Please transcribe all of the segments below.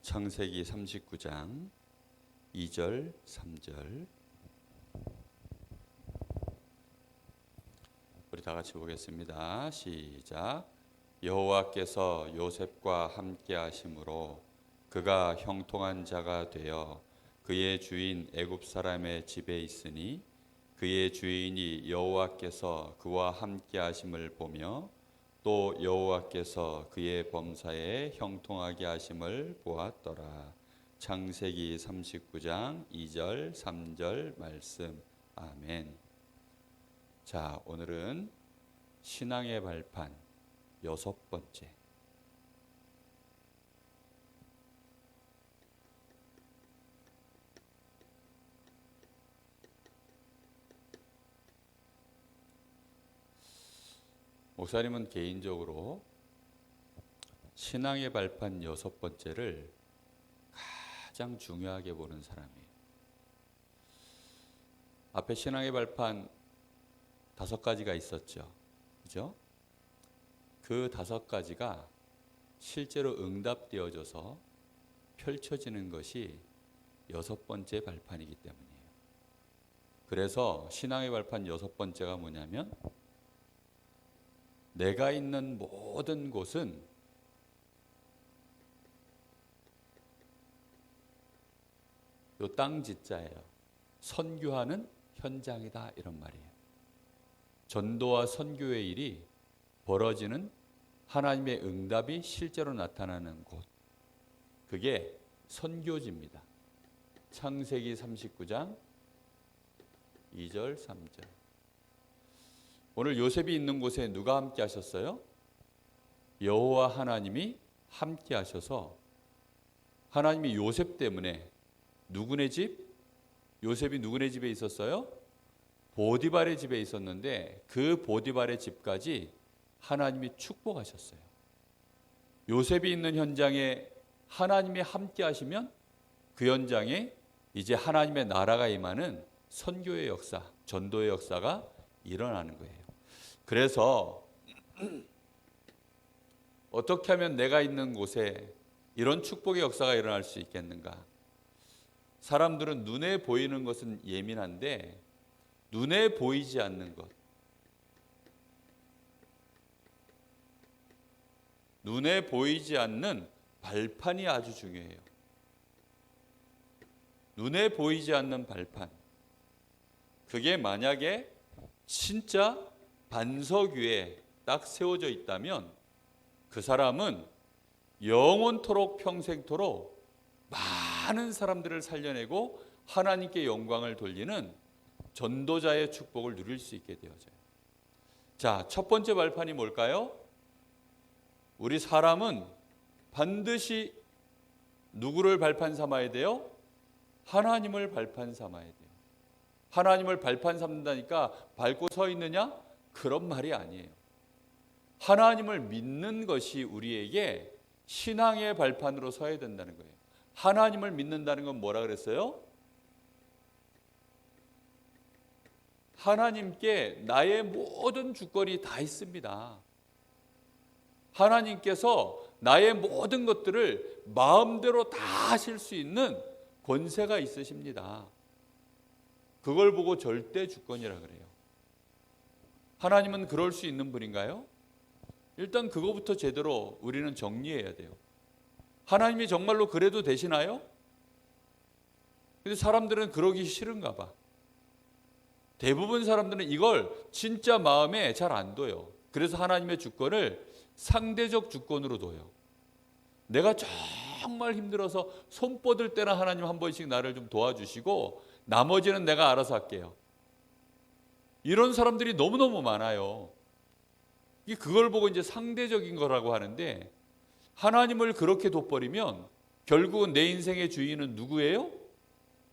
창세기 39장 2절 3절 우리 다 같이 보겠습니다. 시작. 여호와께서 요셉과 함께 하심으로 그가 형통한 자가 되어 그의 주인 애굽 사람의 집에 있으니 그의 주인이 여호와께서 그와 함께 하심을 보며 또 여호와께서 그의 범사에 형통하게 하심을 보았더라. 창세기 39장 2절 3절 말씀. 아멘. 자, 오늘은 신앙의 발판 6번째. 목사님은 개인적으로 신앙의 발판 6번째를 가장 중요하게 보는 사람이에요. 앞에 신앙의 발판 5가지가 있었죠. 그죠? 그 5가지가 실제로 응답되어져서 펼쳐지는 것이 6번째 발판이기 때문이에요. 그래서 신앙의 발판 6번째가 뭐냐면 내가 있는 모든 곳은 요 땅 지자예요. 선교하는 현장이다 이런 말이에요. 전도와 선교의 일이 벌어지는 하나님의 응답이 실제로 나타나는 곳. 그게 선교지입니다. 창세기 39장 2절 3절. 오늘 요셉이 있는 곳에 누가 함께 하셨어요? 여호와 하나님이 함께 하셔서 하나님이 요셉 때문에 누구네 집? 요셉이 누구네 집에 있었어요? 보디발의 집에 있었는데 그 보디발의 집까지 하나님이 축복하셨어요. 요셉이 있는 현장에 하나님이 함께 하시면 그 현장에 이제 하나님의 나라가 임하는 선교의 역사, 전도의 역사가 일어나는 거예요. 그래서 어떻게 하면 내가 있는 곳에 이런 축복의 역사가 일어날 수 있겠는가? 사람들은 눈에 보이는 것은 예민한데 눈에 보이지 않는 것, 눈에 보이지 않는 발판이 아주 중요해요. 눈에 보이지 않는 발판. 그게 만약에 진짜 반석 위에 딱 세워져 있다면 그 사람은 영원토록 평생토록 많은 사람들을 살려내고 하나님께 영광을 돌리는 전도자의 축복을 누릴 수 있게 되어져요. 자, 첫 번째 발판이 뭘까요? 우리 사람은 반드시 누구를 발판 삼아야 돼요? 하나님을 발판 삼아야 돼요. 하나님을 발판 삼는다니까 밟고 서 있느냐? 그런 말이 아니에요. 하나님을 믿는 것이 우리에게 신앙의 발판으로 서야 된다는 거예요. 하나님을 믿는다는 건 뭐라 그랬어요? 하나님께 나의 모든 주권이 다 있습니다. 하나님께서 나의 모든 것들을 마음대로 다 하실 수 있는 권세가 있으십니다. 그걸 보고 절대 주권이라 그래요. 하나님은 그럴 수 있는 분인가요? 일단 그거부터 제대로 우리는 정리해야 돼요. 하나님이 정말로 그래도 되시나요? 근데 사람들은 그러기 싫은가 봐. 대부분 사람들은 이걸 진짜 마음에 잘 안 둬요. 그래서 하나님의 주권을 상대적 주권으로 둬요. 내가 정말 힘들어서 손 뻗을 때나 하나님 한 번씩 나를 좀 도와주시고 나머지는 내가 알아서 할게요. 이런 사람들이 너무너무 많아요. 그걸 보고 이제 상대적인 거라고 하는데 하나님을 그렇게 둬버리면 결국은 내 인생의 주인은 누구예요?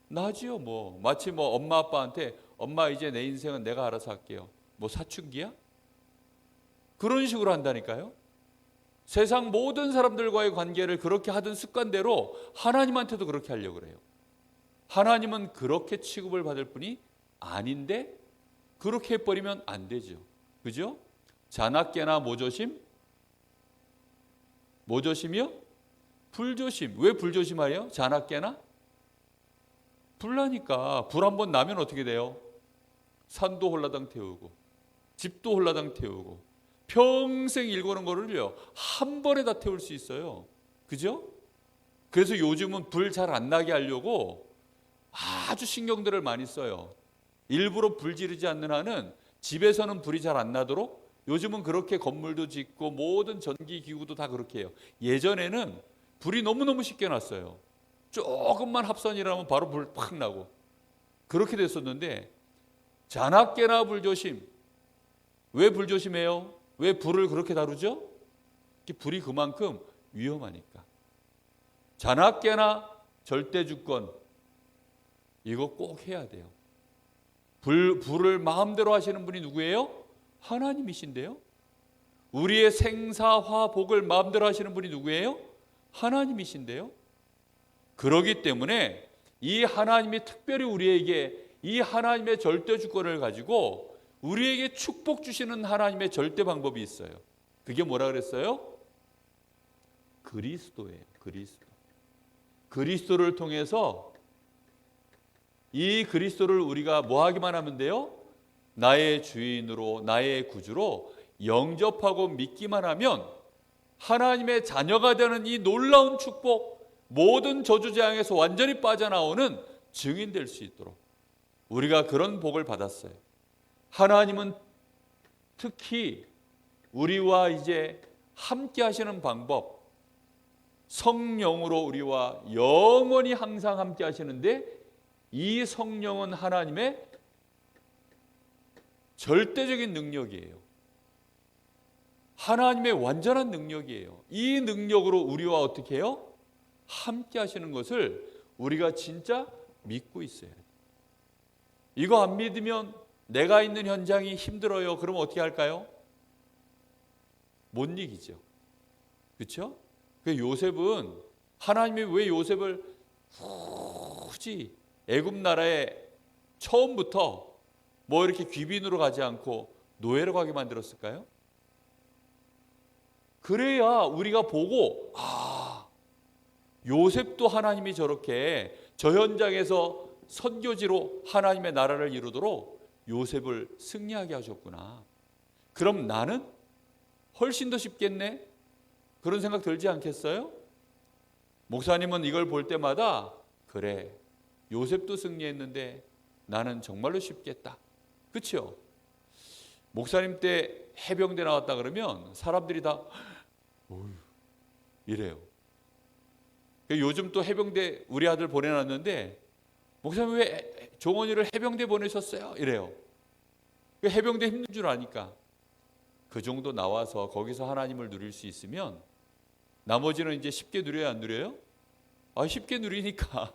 나지요. 마치 엄마 아빠한테 엄마 이제 내 인생은 내가 알아서 할게요. 사춘기야? 그런 식으로 한다니까요. 세상 모든 사람들과의 관계를 그렇게 하던 습관대로 하나님한테도 그렇게 하려고 그래요. 하나님은 그렇게 취급을 받을 분이 아닌데 그렇게 해버리면 안 되죠. 그죠? 자나깨나 모조심? 모조심이요? 불조심. 왜 불조심하래요? 자나깨나? 불나니까. 불 한번 나면 어떻게 돼요? 산도 홀라당 태우고 집도 홀라당 태우고 평생 일구는 거를요 한 번에 다 태울 수 있어요. 그죠? 그래서 요즘은 불 잘 안 나게 하려고 아주 신경들을 많이 써요. 일부러 불 지르지 않는 한은 집에서는 불이 잘 안 나도록 요즘은 그렇게 건물도 짓고 모든 전기 기구도 다 그렇게 해요. 예전에는 불이 너무너무 쉽게 났어요. 조금만 합선이라면 바로 불 팍 나고 그렇게 됐었는데 자나깨나 불조심. 왜 불조심해요? 왜 불을 그렇게 다루죠? 불이 그만큼 위험하니까. 자나깨나 절대주권 이거 꼭 해야 돼요. 불을 마음대로 하시는 분이 누구예요? 하나님이신데요. 우리의 생사화복을 마음대로 하시는 분이 누구예요? 하나님이신데요. 그러기 때문에 이 하나님이 특별히 우리에게 이 하나님의 절대주권을 가지고 우리에게 축복 주시는 하나님의 절대 방법이 있어요. 그게 뭐라 그랬어요? 그리스도예요. 그리스도. 그리스도를 통해서 이 그리스도를 우리가 뭐 하기만 하면 돼요? 나의 주인으로 나의 구주로 영접하고 믿기만 하면 하나님의 자녀가 되는 이 놀라운 축복, 모든 저주재앙에서 완전히 빠져나오는 증인 될 수 있도록 우리가 그런 복을 받았어요. 하나님은 특히 우리와 이제 함께 하시는 방법, 성령으로 우리와 영원히 항상 함께 하시는데 이 성령은 하나님의 절대적인 능력이에요. 하나님의 완전한 능력이에요. 이 능력으로 우리와 어떻게 해요? 함께 하시는 것을 우리가 진짜 믿고 있어야 돼요. 이거 안 믿으면 내가 있는 현장이 힘들어요. 그러면 어떻게 할까요? 못 이기죠. 그렇죠? 요셉은 하나님이 왜 요셉을 굳이 애굽 나라에 처음부터 뭐 이렇게 귀빈으로 가지 않고 노예로 가게 만들었을까요? 그래야 우리가 보고 요셉도 하나님이 저렇게 저 현장에서 선교지로 하나님의 나라를 이루도록 요셉을 승리하게 하셨구나. 그럼 나는 훨씬 더 쉽겠네? 그런 생각 들지 않겠어요? 목사님은 이걸 볼 때마다 그래, 요셉도 승리했는데 나는 정말로 쉽겠다. 그렇죠? 목사님 때 해병대 나왔다 그러면 사람들이 다 이래요. 요즘 또 해병대 우리 아들 보내놨는데 목사님 왜 종원이를 해병대 보내셨어요? 이래요. 해병대 힘든 줄 아니까. 그 정도 나와서 거기서 하나님을 누릴 수 있으면 나머지는 이제 쉽게 누려야 안 누려요? 쉽게 누리니까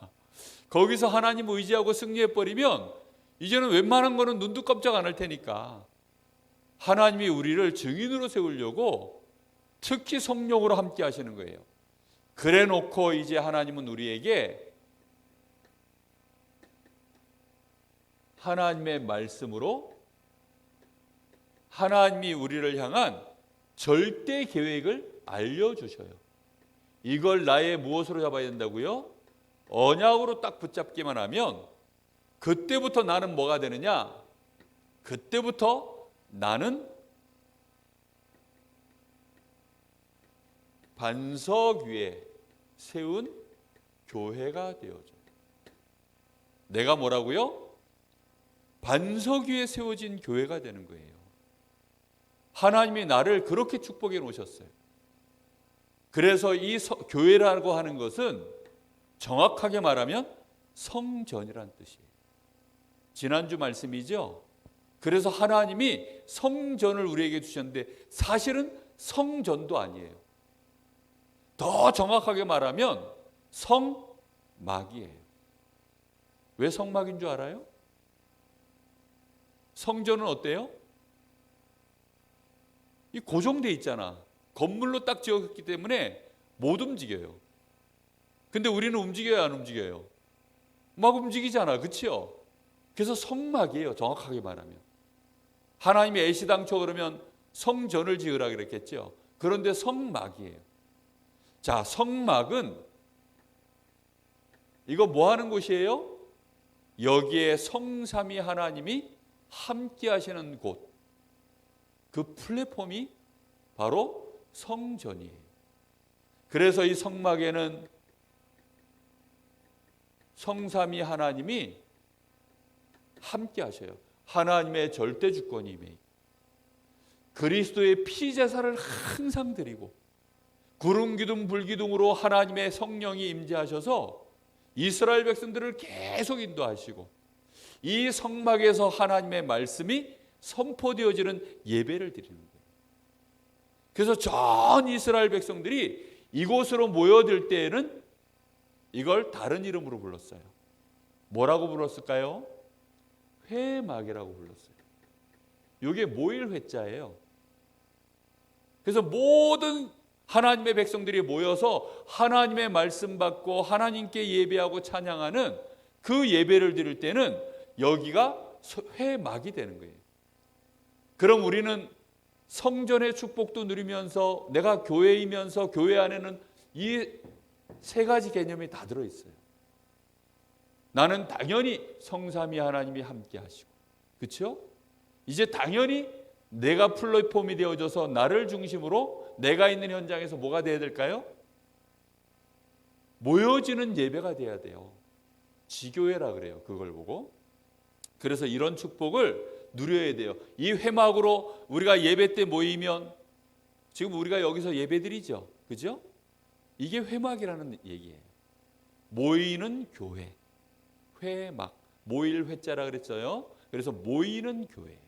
거기서 하나님 의지하고 승리해버리면 이제는 웬만한 거는 눈도 깜짝 안 할 테니까 하나님이 우리를 증인으로 세우려고 특히 성령으로 함께 하시는 거예요. 그래 놓고 이제 하나님은 우리에게 하나님의 말씀으로 하나님이 우리를 향한 절대 계획을 알려주셔요. 이걸 나의 무엇으로 잡아야 된다고요? 언약으로 딱 붙잡기만 하면 그때부터 나는 뭐가 되느냐? 그때부터 나는 반석 위에 세운 교회가 되어져. 내가 뭐라고요? 반석 위에 세워진 교회가 되는 거예요. 하나님이 나를 그렇게 축복해 놓으셨어요. 그래서 이 교회라고 하는 것은 정확하게 말하면 성전이란 뜻이에요. 지난주 말씀이죠. 그래서 하나님이 성전을 우리에게 주셨는데 사실은 성전도 아니에요. 더 정확하게 말하면 성막이에요. 왜 성막인 줄 알아요? 성전은 어때요? 이 고정돼 있잖아. 건물로 딱 지었기 때문에 못 움직여요. 근데 우리는 움직여야 안 움직여요? 막 움직이잖아. 그렇죠? 그래서 성막이에요. 정확하게 말하면. 하나님이 애시당초 그러면 성전을 지으라 그랬겠죠. 그런데 성막이에요. 자, 성막은 이거 뭐 하는 곳이에요? 여기에 성삼위 하나님이 함께 하시는 곳, 그 플랫폼이 바로 성전이에요. 그래서 이 성막에는 성삼위 하나님이 함께 하셔요. 하나님의 절대 주권임이, 그리스도의 피제사를 항상 드리고 구름 기둥 불 기둥으로 하나님의 성령이 임재하셔서 이스라엘 백성들을 계속 인도하시고 이 성막에서 하나님의 말씀이 선포되어지는 예배를 드리는 거예요. 그래서 전 이스라엘 백성들이 이곳으로 모여들 때에는 이걸 다른 이름으로 불렀어요. 뭐라고 불렀을까요? 회막이라고 불렀어요. 이게 모일 회자예요. 그래서 모든 하나님의 백성들이 모여서 하나님의 말씀 받고 하나님께 예배하고 찬양하는 그 예배를 드릴 때는 여기가 회막이 되는 거예요. 그럼 우리는 성전의 축복도 누리면서 내가 교회이면서 교회 안에는 이 세 가지 개념이 다 들어있어요. 나는 당연히 성삼위 하나님이 함께 하시고, 그렇죠? 이제 당연히 내가 플랫폼이 되어져서 나를 중심으로 내가 있는 현장에서 뭐가 돼야 될까요? 모여지는 예배가 돼야 돼요. 지교회라 그래요. 그걸 보고. 그래서 이런 축복을 누려야 돼요. 이 회막으로 우리가 예배 때 모이면 지금 우리가 여기서 예배 드리죠. 그죠? 이게 회막이라는 얘기예요. 모이는 교회. 회막. 모일 회자라 그랬어요. 그래서 모이는 교회예요.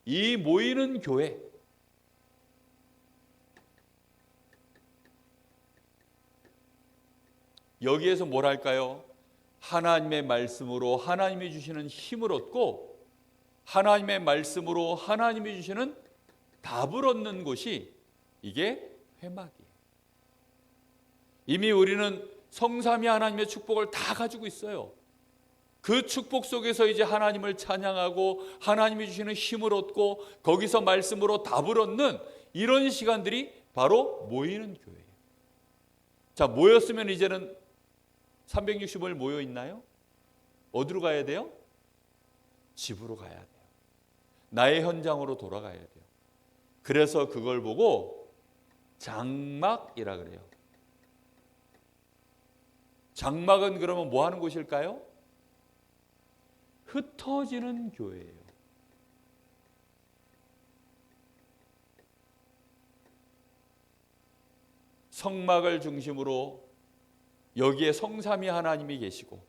이 모이는 교회. 여기에서 뭘 할까요? 하나님의 말씀으로 하나님이 주시는 힘을 얻고 하나님의 말씀으로 하나님이 주시는 답을 얻는 곳이 이게 회막이에요. 이미 우리는 성삼위 하나님의 축복을 다 가지고 있어요. 그 축복 속에서 이제 하나님을 찬양하고 하나님이 주시는 힘을 얻고 거기서 말씀으로 답을 얻는 이런 시간들이 바로 모이는 교회예요. 자, 모였으면 이제는 360일 모여 있나요? 어디로 가야 돼요? 집으로 가야 돼요. 나의 현장으로 돌아가야 돼요. 그래서 그걸 보고 장막이라 그래요. 장막은 그러면 뭐 하는 곳일까요? 흩어지는 교회예요. 성막을 중심으로 여기에 성삼위 하나님이 계시고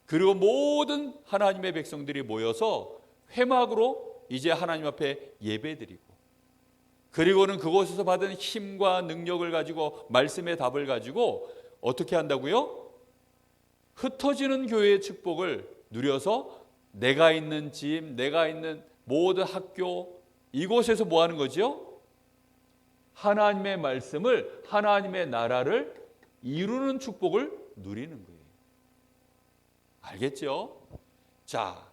그리고 모든 하나님의 백성들이 모여서 회막으로 이제 하나님 앞에 예배드리고 그리고는 그곳에서 받은 힘과 능력을 가지고 말씀의 답을 가지고 어떻게 한다고요? 흩어지는 교회의 축복을 누려서 내가 있는 집, 내가 있는 모든 학교 이곳에서 뭐 하는 거죠? 하나님의 말씀을 하나님의 나라를 이루는 축복을 누리는 거예요. 알겠죠? 자,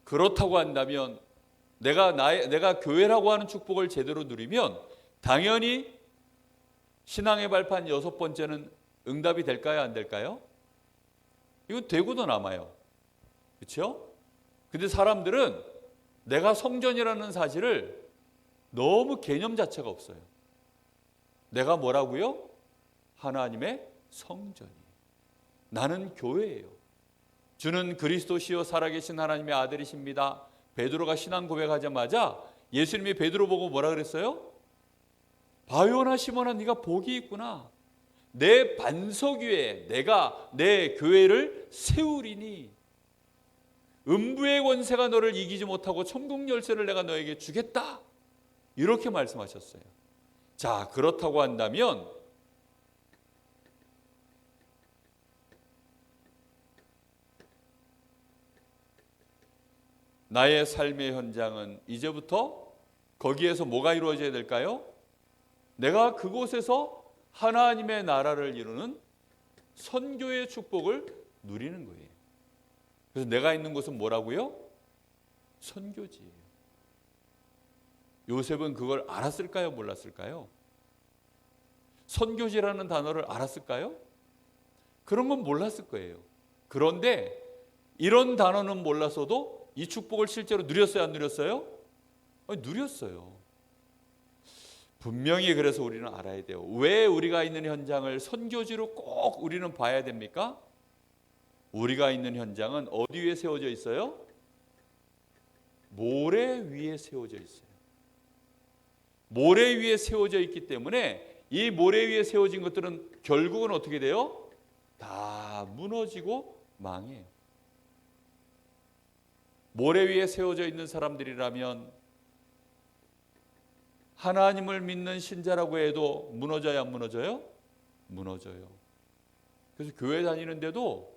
그렇다고 한다면 내가 교회라고 하는 축복을 제대로 누리면 당연히 신앙의 발판 6번째는 응답이 될까요? 안 될까요? 이건 되고도 남아요. 그렇죠? 근데 사람들은 내가 성전이라는 사실을 너무 개념 자체가 없어요. 내가 뭐라고요? 하나님의 성전이에요. 나는 교회예요. 주는 그리스도시요 살아계신 하나님의 아들이십니다. 베드로가 신앙 고백하자마자 예수님이 베드로 보고 뭐라 그랬어요? 바요나 시몬아 네가 복이 있구나. 내 반석 위에 내가 내 교회를 세우리니 음부의 권세가 너를 이기지 못하고 천국 열쇠를 내가 너에게 주겠다. 이렇게 말씀하셨어요. 자, 그렇다고 한다면 나의 삶의 현장은 이제부터 거기에서 뭐가 이루어져야 될까요? 내가 그곳에서 하나님의 나라를 이루는 선교의 축복을 누리는 거예요. 그래서 내가 있는 곳은 뭐라고요? 선교지예요. 요셉은 그걸 알았을까요? 몰랐을까요? 선교지라는 단어를 알았을까요? 그런 건 몰랐을 거예요. 그런데 이런 단어는 몰랐어도 이 축복을 실제로 누렸어요? 안 누렸어요? 누렸어요. 분명히 그래서 우리는 알아야 돼요. 왜 우리가 있는 현장을 선교지로 꼭 우리는 봐야 됩니까? 우리가 있는 현장은 어디 위에 세워져 있어요? 모래 위에 세워져 있어요. 모래 위에 세워져 있기 때문에 이 모래 위에 세워진 것들은 결국은 어떻게 돼요? 다 무너지고 망해요. 모래 위에 세워져 있는 사람들이라면 하나님을 믿는 신자라고 해도 무너져야 안 무너져요? 무너져요. 그래서 교회 다니는데도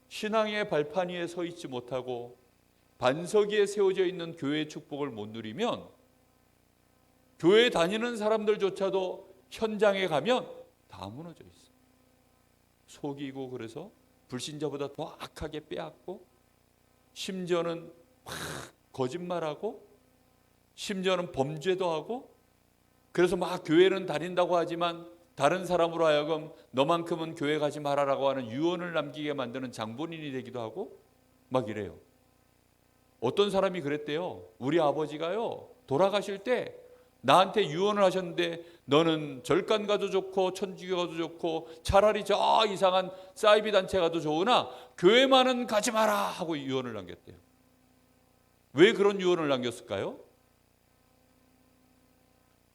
신앙의 발판 위에 서 있지 못하고 반석 위에 세워져 있는 교회의 축복을 못 누리면 교회 다니는 사람들조차도 현장에 가면 다 무너져 있어요. 속이고 그래서 불신자보다 더 악하게 빼앗고 심지어는 막 거짓말하고 심지어는 범죄도 하고 그래서 막 교회는 다닌다고 하지만 다른 사람으로 하여금 너만큼은 교회 가지 말아라고 하는 유언을 남기게 만드는 장본인이 되기도 하고 막 이래요. 어떤 사람이 그랬대요. 우리 아버지가요 돌아가실 때 나한테 유언을 하셨는데 너는 절간 가도 좋고 천주교 가도 좋고 차라리 저 이상한 사이비 단체 가도 좋으나 교회만은 가지 마라 하고 유언을 남겼대요. 왜 그런 유언을 남겼을까요?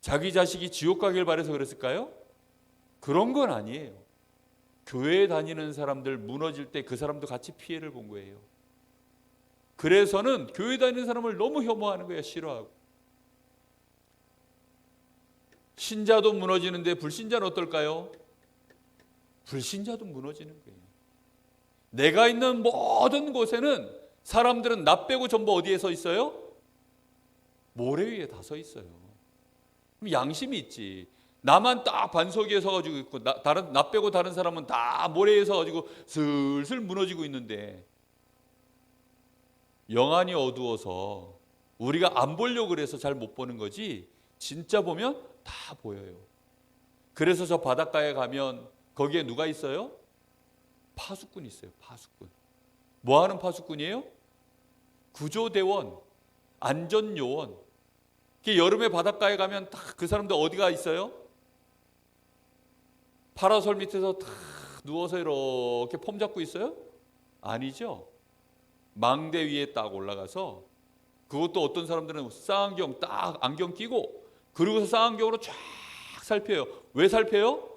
자기 자식이 지옥 가길 바라서 그랬을까요? 그런 건 아니에요. 교회에 다니는 사람들 무너질 때 그 사람도 같이 피해를 본 거예요. 그래서는 교회 다니는 사람을 너무 혐오하는 거예요. 싫어하고. 신자도 무너지는데 불신자는 어떨까요? 불신자도 무너지는 거예요. 내가 있는 모든 곳에는 사람들은 나 빼고 전부 어디에 서 있어요? 모래 위에 다 서 있어요. 그럼 양심이 있지. 나만 딱 반석 위에 서가지고 있고 나 빼고 다른 사람은 다 모래에 서가지고 슬슬 무너지고 있는데 영안이 어두워서 우리가 안 보려고 그래서 잘 못 보는 거지 진짜 보면 다 보여요. 그래서 저 바닷가에 가면 거기에 누가 있어요? 파수꾼이 있어요. 파수꾼. 뭐 하는 파수꾼이에요? 구조대원, 안전요원. 여름에 바닷가에 가면 딱 그 사람들 어디가 있어요? 파라솔 밑에서 딱 누워서 이렇게 폼 잡고 있어요? 아니죠. 망대 위에 딱 올라가서 그것도 어떤 사람들은 쌍안경 딱 안경 끼고 그리고서 쌍안경으로 쫙 살펴요. 왜 살펴요?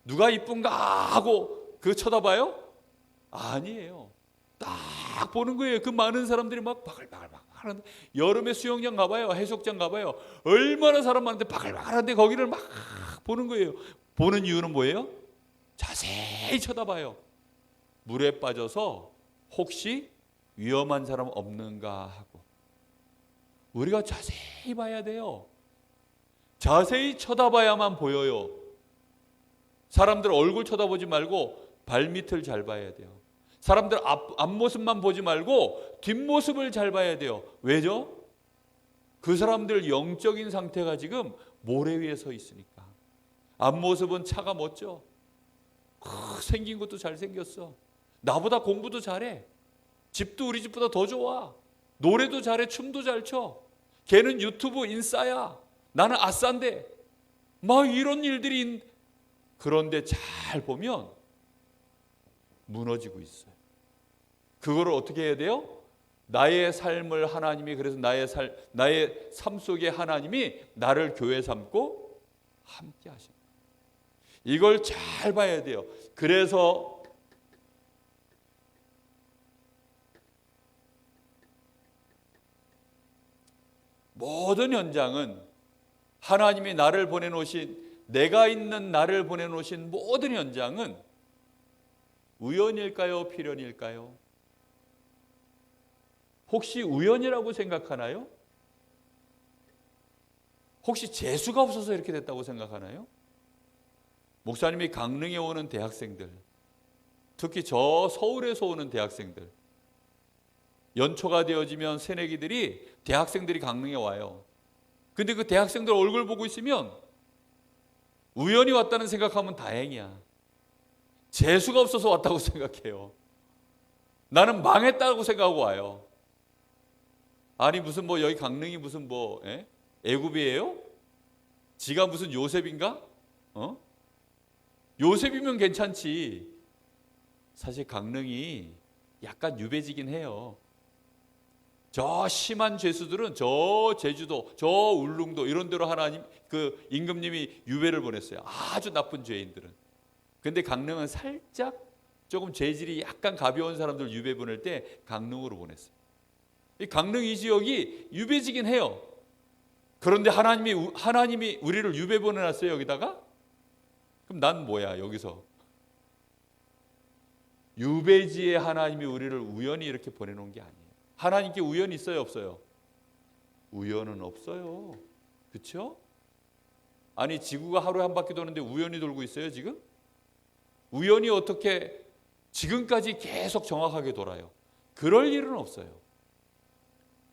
누가 이쁜가 하고 그거 쳐다봐요? 아니에요. 딱 보는 거예요. 그 많은 사람들이 막 바글바글 하는데 여름에 수영장 가봐요. 해수욕장 가봐요. 얼마나 사람 많은데 바글바글한데 거기를 막 보는 거예요. 보는 이유는 뭐예요? 자세히 쳐다봐요. 물에 빠져서 혹시 위험한 사람 없는가 하고. 우리가 자세히 봐야 돼요. 자세히 쳐다봐야만 보여요. 사람들 얼굴 쳐다보지 말고 발밑을 잘 봐야 돼요. 사람들 앞모습만 보지 말고 뒷모습을 잘 봐야 돼요. 왜죠? 그 사람들 영적인 상태가 지금 모래 위에 서 있으니까. 앞모습은 차가 멋져. 생긴 것도 잘생겼어. 나보다 공부도 잘해. 집도 우리 집보다 더 좋아. 노래도 잘해. 춤도 잘 춰. 걔는 유튜브 인싸야. 나는 아싸인데. 막 이런 일들이 그런데 잘 보면 무너지고 있어요. 그거를 어떻게 해야 돼요? 나의 삶을 하나님이 그래서 나의 삶 속에 하나님이 나를 교회 삼고 함께 하십니다. 이걸 잘 봐야 돼요. 그래서 모든 현장은 하나님이 나를 보내놓으신 내가 있는 나를 보내놓으신 모든 현장은 우연일까요? 필연일까요? 혹시 우연이라고 생각하나요? 혹시 재수가 없어서 이렇게 됐다고 생각하나요? 목사님이 강릉에 오는 대학생들, 특히 저 서울에서 오는 대학생들, 연초가 되어지면 새내기들이 대학생들이 강릉에 와요. 근데 그 대학생들 얼굴 보고 있으면 우연히 왔다는 생각하면 다행이야. 재수가 없어서 왔다고 생각해요. 나는 망했다고 생각하고 와요. 아니 무슨 뭐 여기 강릉이 무슨 뭐 애굽이에요? 지가 무슨 요셉인가? 요셉이면 괜찮지. 사실 강릉이 약간 유배지긴 해요. 저 심한 죄수들은 저 제주도, 저 울릉도 이런 데로 하나님 그 임금님이 유배를 보냈어요. 아주 나쁜 죄인들은. 근데 강릉은 살짝 조금 죄질이 약간 가벼운 사람들 유배 보낼 때 강릉으로 보냈어요. 이 강릉 이 지역이 유배지긴 해요. 그런데 하나님이 우리를 유배 보내놨어요, 여기다가? 그럼 난 뭐야, 여기서? 유배지에 하나님이 우리를 우연히 이렇게 보내놓은 게 아니에요. 하나님께 우연이 있어요, 없어요? 우연은 없어요. 그렇죠? 아니 지구가 하루에 한 바퀴 도는데 우연히 돌고 있어요, 지금? 우연히 어떻게 지금까지 계속 정확하게 돌아요? 그럴 일은 없어요.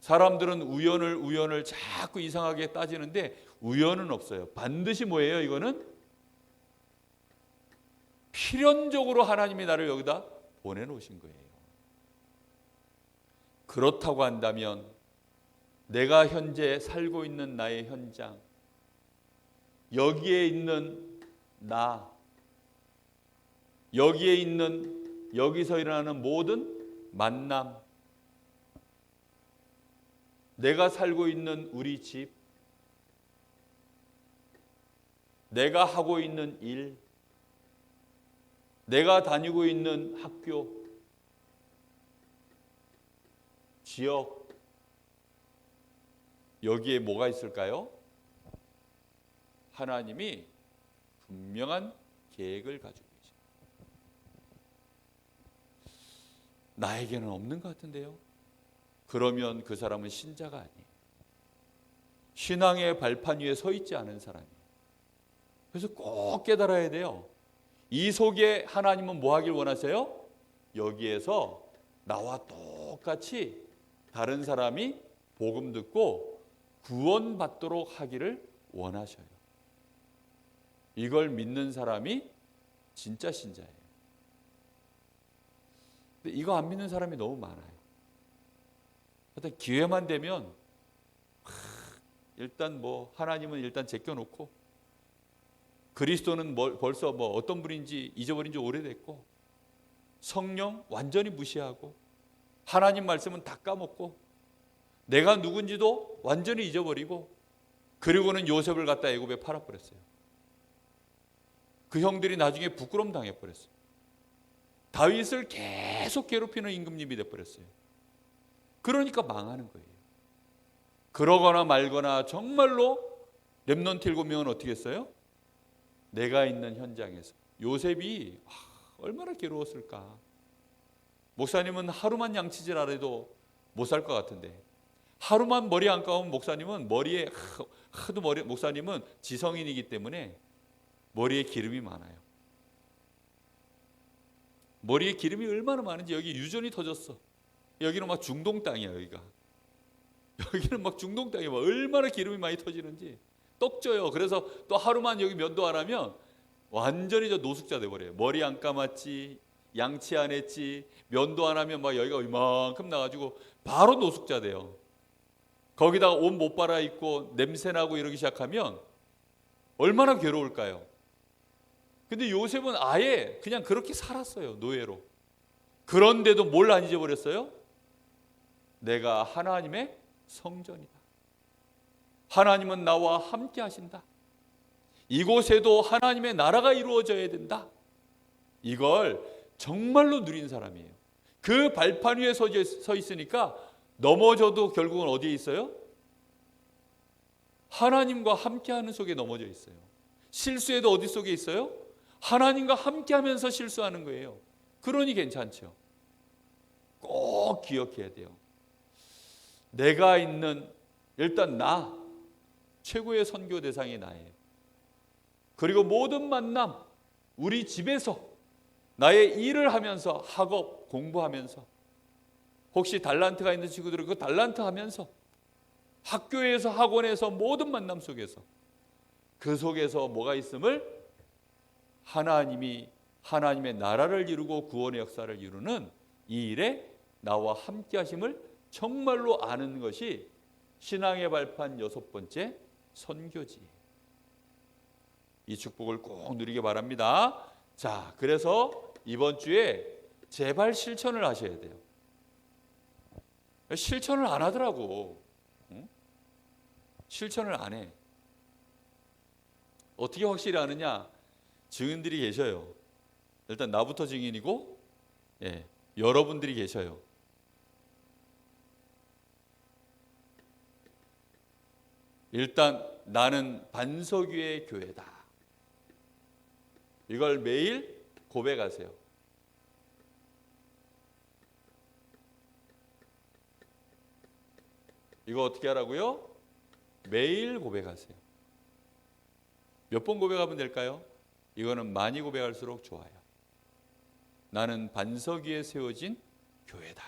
사람들은 우연을 자꾸 이상하게 따지는데 우연은 없어요. 반드시 뭐예요? 이거는 필연적으로 하나님이 나를 여기다 보내놓으신 거예요. 그렇다고 한다면 내가 현재 살고 있는 나의 현장, 여기에 있는 나, 여기에 있는 여기서 일어나는 모든 만남, 내가 살고 있는 우리 집, 내가 하고 있는 일, 내가 다니고 있는 학교, 지역, 여기에 뭐가 있을까요? 하나님이 분명한 계획을 가지고 계십니다. 나에게는 없는 것 같은데요. 그러면 그 사람은 신자가 아니에요. 신앙의 발판 위에 서 있지 않은 사람이에요. 그래서 꼭 깨달아야 돼요. 이 속에 하나님은 뭐 하길 원하세요? 여기에서 나와 똑같이 다른 사람이 복음 듣고 구원받도록 하기를 원하셔요. 이걸 믿는 사람이 진짜 신자예요. 근데 이거 안 믿는 사람이 너무 많아요. 하여튼 기회만 되면 일단 뭐 하나님은 일단 제껴놓고 그리스도는 벌써 뭐 어떤 분인지 잊어버린 지 오래됐고 성령 완전히 무시하고 하나님 말씀은 다 까먹고 내가 누군지도 완전히 잊어버리고 그리고는 요셉을 갖다 애굽에 팔아버렸어요. 그 형들이 나중에 부끄럼 당해버렸어요. 다윗을 계속 괴롭히는 임금님이 돼버렸어요. 그러니까 망하는 거예요. 그러거나 말거나 정말로 렘넌트 7명은 어떻게 했어요? 내가 있는 현장에서 요셉이 얼마나 괴로웠을까. 목사님은 하루만 양치질 안 해도 못 살 것 같은데 하루만 머리 안 감으면 목사님은 머리에 하도 목사님은 지성인이기 때문에 머리에 기름이 많아요. 머리에 기름이 얼마나 많은지 여기 유전이 터졌어. 여기는 막 중동 땅이야. 여기는 막 중동 땅이야. 얼마나 기름이 많이 터지는지 떡져요. 그래서 또 하루만 여기 면도 안 하면 완전히 저 노숙자 돼버려요. 머리 안 감았지, 양치 안 했지, 면도 안 하면 막 여기가 이만큼 나가지고 바로 노숙자 돼요. 거기다가 옷 못 빨아입고 냄새나고 이러기 시작하면 얼마나 괴로울까요? 근데 요셉은 아예 그냥 그렇게 살았어요. 노예로. 그런데도 뭘 안 잊어버렸어요? 내가 하나님의 성전이다. 하나님은 나와 함께 하신다. 이곳에도 하나님의 나라가 이루어져야 된다. 이걸 정말로 누린 사람이에요. 그 발판 위에 서 있으니까 넘어져도 결국은 어디에 있어요? 하나님과 함께하는 속에 넘어져 있어요. 실수해도 어디 속에 있어요? 하나님과 함께하면서 실수하는 거예요. 그러니 괜찮죠. 꼭 기억해야 돼요. 내가 있는 일단 나 최고의 선교 대상이 나예요. 그리고 모든 만남 우리 집에서 나의 일을 하면서 학업 공부하면서 혹시 달란트가 있는 친구들은 그 달란트 하면서 학교에서 학원에서 모든 만남 속에서 그 속에서 뭐가 있음을 하나님의 나라를 이루고 구원의 역사를 이루는 이 일에 나와 함께 하심을 정말로 아는 것이 신앙의 발판 6번째 선교지. 이 축복을 꼭 누리기 바랍니다. 자, 그래서 이번 주에 제발 실천을 하셔야 돼요. 실천을 안 하더라고. 응? 실천을 안 해. 어떻게 확실히 아느냐? 증인들이 계셔요. 일단 나부터 증인이고, 여러분들이 계셔요. 일단 나는 반석위의 교회다. 이걸 매일 고백하세요. 이거 어떻게 하라고요? 매일 고백하세요. 몇 번 고백하면 될까요? 이거는 많이 고백할수록 좋아요. 나는 반석 위에 세워진 교회다.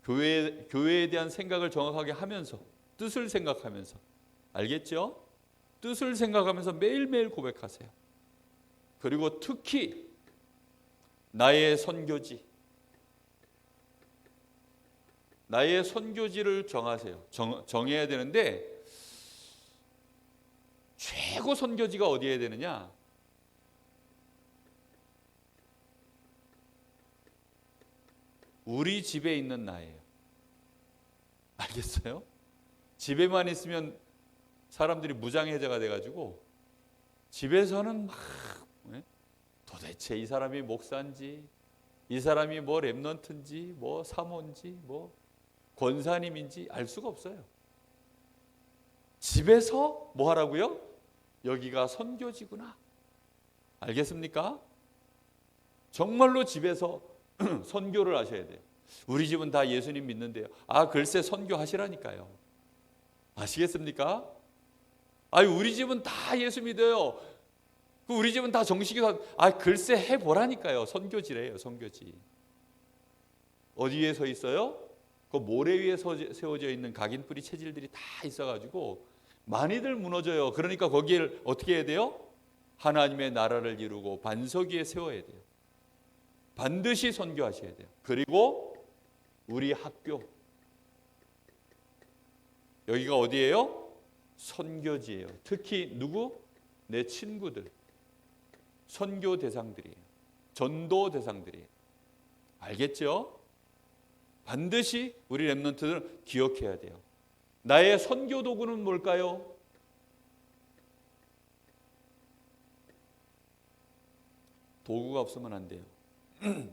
교회에 대한 생각을 정확하게 하면서, 뜻을 생각하면서, 알겠죠? 뜻을 생각하면서 매일매일 고백하세요. 그리고 특히 나의 선교지, 나의 선교지를 정하세요. 정해야 되는데 최고 선교지가 어디에 되느냐? 우리 집에 있는 나예요. 알겠어요? 집에만 있으면 사람들이 무장해제가 돼가지고 집에서는 막 도대체 이 사람이 목사인지, 이 사람이 뭐 랩넌트인지, 뭐 사모인지, 뭐 권사님인지 알 수가 없어요. 집에서 뭐 하라고요? 여기가 선교지구나. 알겠습니까? 정말로 집에서 선교를 하셔야 돼요. 우리 집은 다 예수님 믿는데요. 아, 글쎄 선교하시라니까요. 아시겠습니까? 아니, 우리 집은 다 예수 믿어요. 우리 집은 다 정식이다. 아, 글쎄 해보라니까요. 선교지래요, 선교지. 어디에 서 있어요? 그 모래 위에 세워져 있는 각인뿌리 체질들이 다 있어가지고 많이들 무너져요. 그러니까 거기를 어떻게 해야 돼요? 하나님의 나라를 이루고 반석 위에 세워야 돼요. 반드시 선교하셔야 돼요. 그리고 우리 학교, 여기가 어디예요? 선교지예요. 특히 누구? 내 친구들, 선교 대상들이에요. 전도 대상들이에요. 알겠죠? 반드시 우리 랩런트들은 기억해야 돼요. 나의 선교 도구는 뭘까요? 도구가 없으면 안 돼요.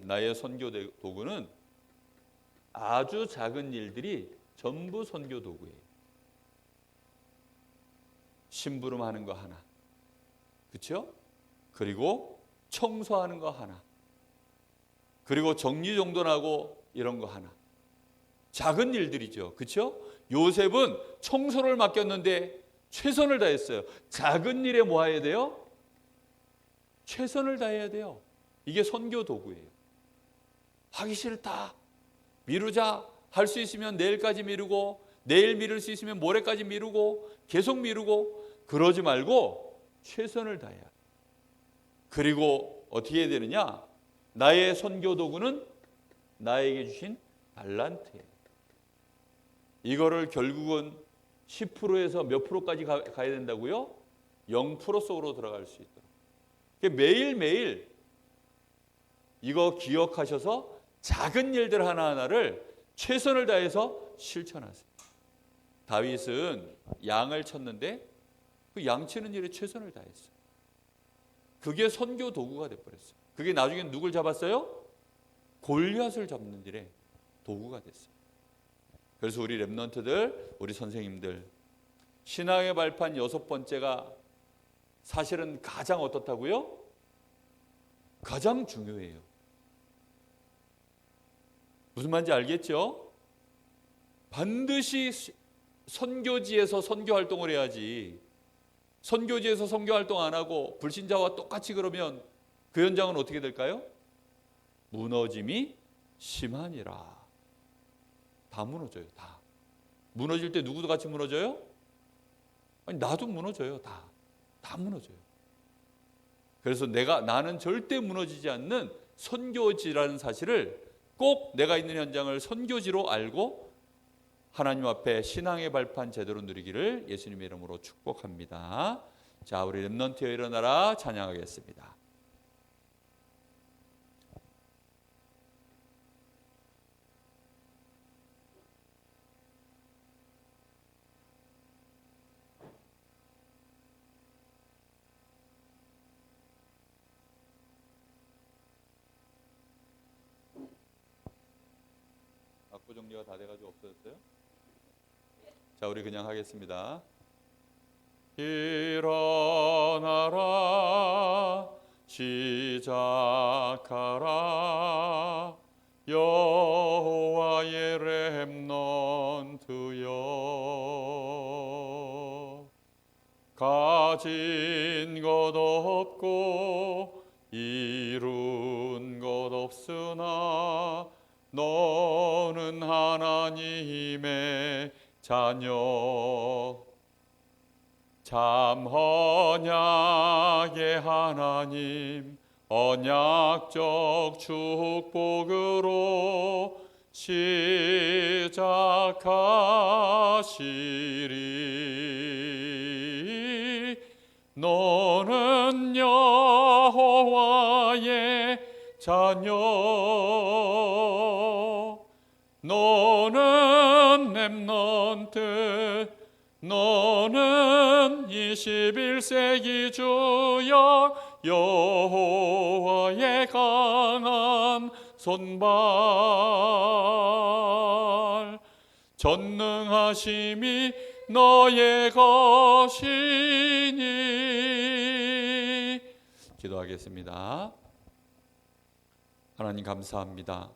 나의 선교 도구는 아주 작은 일들이 전부 선교 도구예요. 심부름하는 거 하나, 그렇죠? 그리고 청소하는 거 하나, 그리고 정리정돈하고 이런 거 하나. 작은 일들이죠, 그렇죠? 요셉은 청소를 맡겼는데 최선을 다했어요. 작은 일에 뭐 해야 돼요? 최선을 다해야 돼요. 이게 선교 도구예요. 하기 싫다, 미루자, 할 수 있으면 내일까지 미루고, 내일 미룰 수 있으면 모레까지 미루고, 계속 미루고, 그러지 말고 최선을 다해야 돼요. 그리고 어떻게 해야 되느냐? 나의 선교 도구는 나에게 주신 달란트예요. 이거를 결국은 10%에서 몇 프로까지 가야 된다고요? 0% 속으로 들어갈 수 있도록. 매일매일 이거 기억하셔서 작은 일들 하나하나를 최선을 다해서 실천하세요. 다윗은 양을 쳤는데 그 양 치는 일에 최선을 다했어요. 그게 선교 도구가 돼버렸어요. 그게 나중에 누굴 잡았어요? 골리앗을 잡는 일에 도구가 됐어요. 그래서 우리 랩런트들, 우리 선생님들, 신앙의 발판 6번째가 사실은 가장 어떻다고요? 가장 중요해요. 무슨 말인지 알겠죠? 반드시 선교지에서 선교 활동을 해야지. 선교지에서 선교 활동 안 하고 불신자와 똑같이 그러면 그 현장은 어떻게 될까요? 무너짐이 심하니라. 다 무너져요. 다. 무너질 때 누구도 같이 무너져요? 아니, 나도 무너져요. 다 무너져요. 그래서 나는 절대 무너지지 않는 선교지라는 사실을 꼭 내가 있는 현장을 선교지로 알고 하나님 앞에 신앙의 발판 제대로 누리기를 예수님의 이름으로 축복합니다. 자, 우리 렘넌트여 일어나라 찬양하겠습니다. 악보 정리가 다 돼가지고 없어졌어요? 자, 우리 그냥 하겠습니다. 일어나라 시작하라 여호와의 렘넌트여 가진 것 없고 이룬 것 없으나 너는 하나님의 자녀 참 언약의 하나님 언약적 축복으로 시작하시리 너는 여호와의 자녀 너는 렘넌트 너는 21세기 주역 여호와의 강한 손발 전능하심이 너의 것이니 기도하겠습니다. 하나님 감사합니다.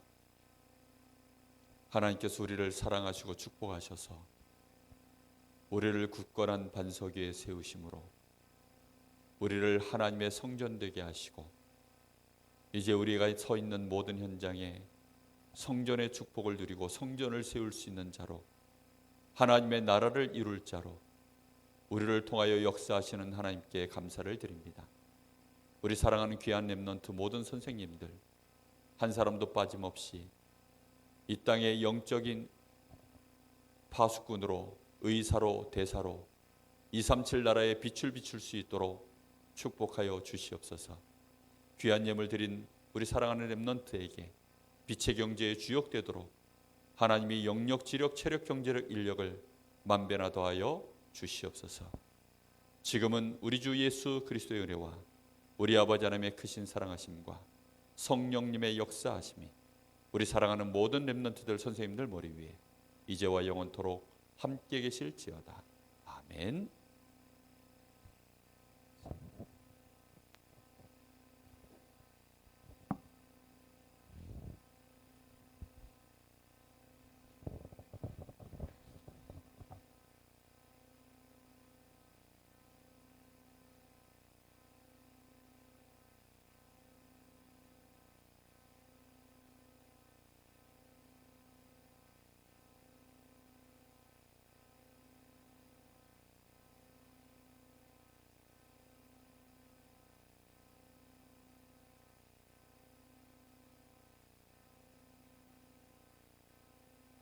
하나님께서 우리를 사랑하시고 축복하셔서 우리를 굳건한 반석 위에 세우심으로 우리를 하나님의 성전 되게 하시고 이제 우리가 서 있는 모든 현장에 성전의 축복을 누리고 성전을 세울 수 있는 자로 하나님의 나라를 이룰 자로 우리를 통하여 역사하시는 하나님께 감사를 드립니다. 우리 사랑하는 귀한 렘넌트 모든 선생님들 한 사람도 빠짐없이 이 땅의 영적인 파수꾼으로 의사로 대사로 237 나라에 빛을 비출 수 있도록 축복하여 주시옵소서. 귀한 예물 드린 우리 사랑하는 렘넌트에게 빛의 경제에 주역되도록 하나님이 영력, 지력, 체력, 경제력, 인력을 만배나 더하여 주시옵소서. 지금은 우리 주 예수 그리스도의 은혜와 우리 아버지 하나님의 크신 사랑하심과 성령님의 역사하심이 우리 사랑하는 모든 렘넌트들 선생님들 머리 위에 이제와 영원토록 함께 계실지어다. 아멘.